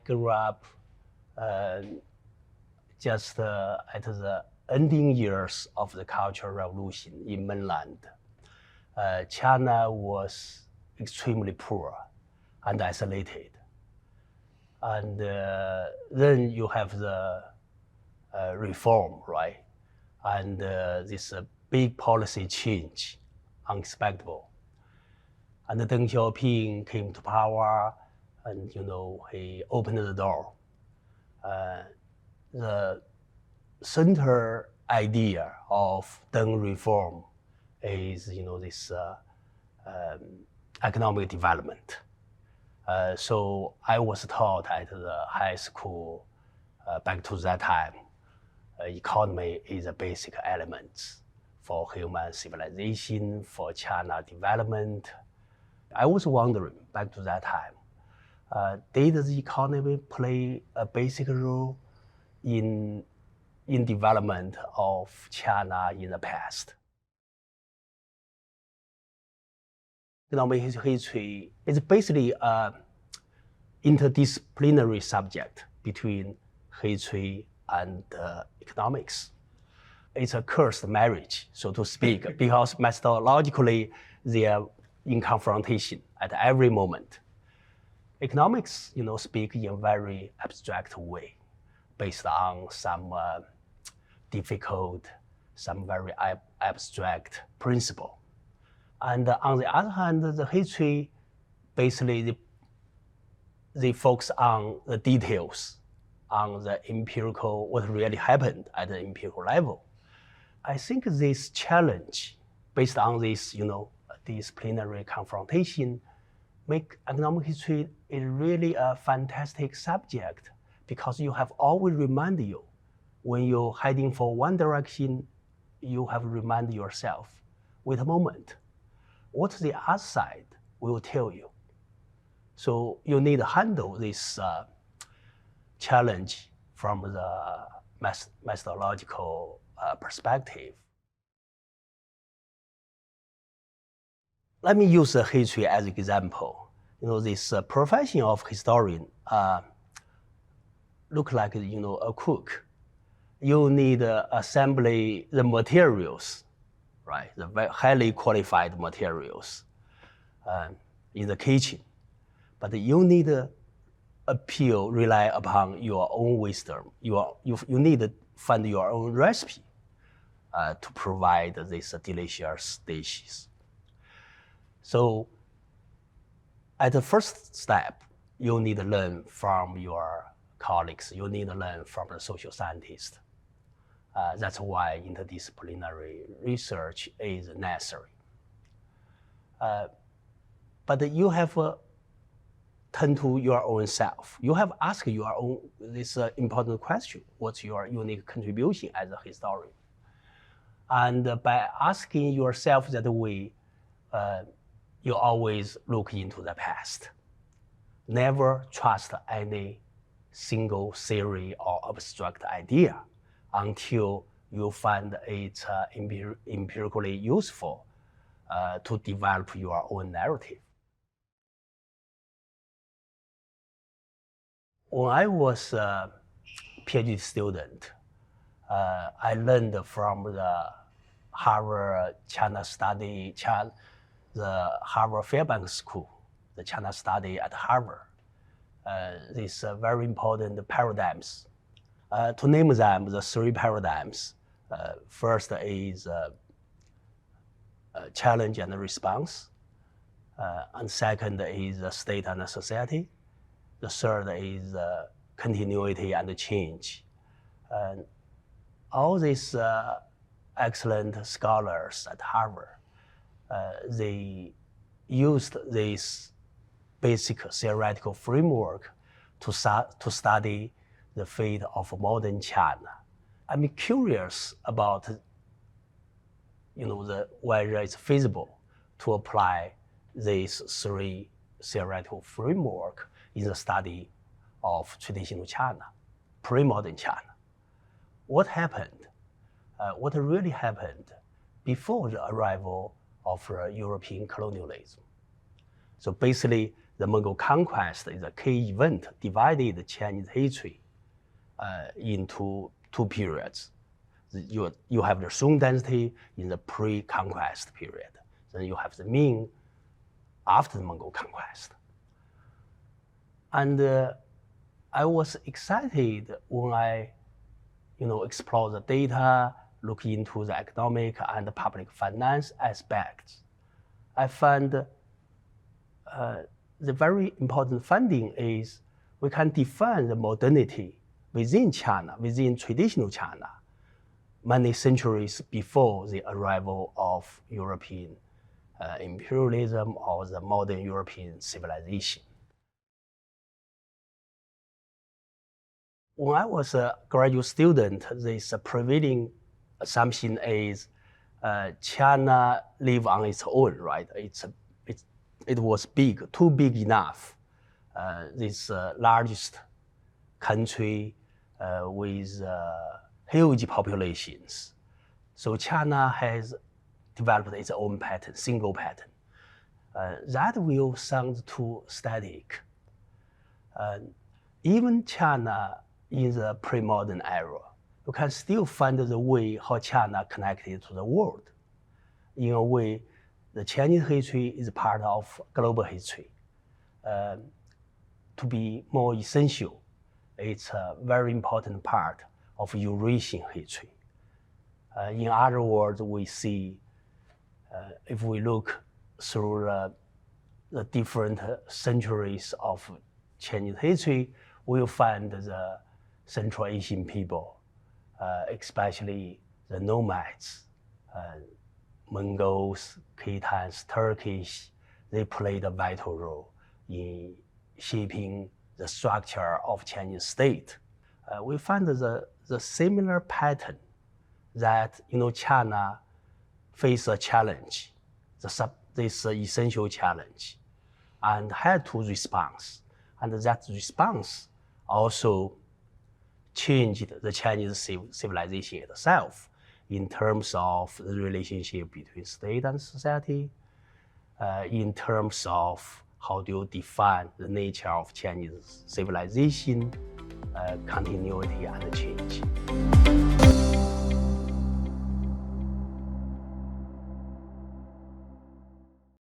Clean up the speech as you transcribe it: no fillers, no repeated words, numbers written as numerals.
grew up just at the ending years of the Cultural Revolution in mainland. China was extremely poor and isolated. And then you have the reform, right? And this big policy change, unexpected. And Deng Xiaoping came to power, and he opened the door. The center idea of Deng reform is this economic development. So I was taught at the high school back to that time, economy is a basic element for human civilization, for China development. I was wondering back to that time, did the economy play a basic role in development of China in the past? Economic history is basically an interdisciplinary subject between history and economics. It's a cursed marriage, so to speak, because methodologically they are in confrontation at every moment. Economics, speak in a very abstract way, based on some difficult, some very abstract principle. And on the other hand, the history, basically, they focus on the details, on the empirical, what really happened at the empirical level. I think this challenge, based on this, disciplinary confrontation, make economic history is really a fantastic subject, because you have always remind you, when you're heading for one direction, you have to remind yourself, wait a moment, what the other side will tell you. So you need to handle this challenge from the methodological perspective. Let me use history as an example. This profession of historian look like a cook. You need to assemble the materials, right? The very highly qualified materials in the kitchen. But you need to rely upon your own wisdom. You need to find your own recipe to provide these delicious dishes. So at the first step, you need to learn from your colleagues. You need to learn from the social scientists. That's why interdisciplinary research is necessary. But you have turn to your own self. You have asked your own this important question: what's your unique contribution as a historian? And by asking yourself that way, you always look into the past. Never trust any single theory or abstract idea until you find it empirically useful to develop your own narrative. When I was a PhD student, I learned from the Harvard China Study, the Harvard Fairbanks School, the China Study at Harvard. These very important paradigms. To name them, the three paradigms. First is challenge and response. And second is state and society. The third is continuity and change. And all these excellent scholars at Harvard, they used this basic theoretical framework to study the fate of modern China. I'm curious about, whether it's feasible to apply these three theoretical framework in the study of traditional China, pre-modern China. What happened? What really happened before the arrival of European colonialism? So basically, the Mongol conquest is a key event, divided Chinese history into two periods. You have the Song dynasty in the pre-conquest period. Then you have the Ming after the Mongol conquest. And I was excited when I, explore the data, look into the economic and public finance aspects. I found the very important finding is we can define the modernity within China, within traditional China, many centuries before the arrival of European imperialism or the modern European civilization. When I was a graduate student, this prevailing assumption is China live on its own, right? It was big, too big enough. This largest country with huge populations. So China has developed its own pattern, single pattern. That will sound too static. Even China in the pre-modern era, you can still find the way how China connected to the world. In a way, the Chinese history is part of global history. To be more essential, it's a very important part of Eurasian history. In other words, we see, if we look through the different centuries of Chinese history, we'll find the Central Asian people, especially the nomads, Mongols, Khitans, Turkish, they played a vital role in shaping the structure of Chinese state. We find the similar pattern that China faced a challenge, this essential challenge, and had to respond. And that response also changed the Chinese civilization itself in terms of the relationship between state and society, in terms of how do you define the nature of Chinese civilization, continuity and change.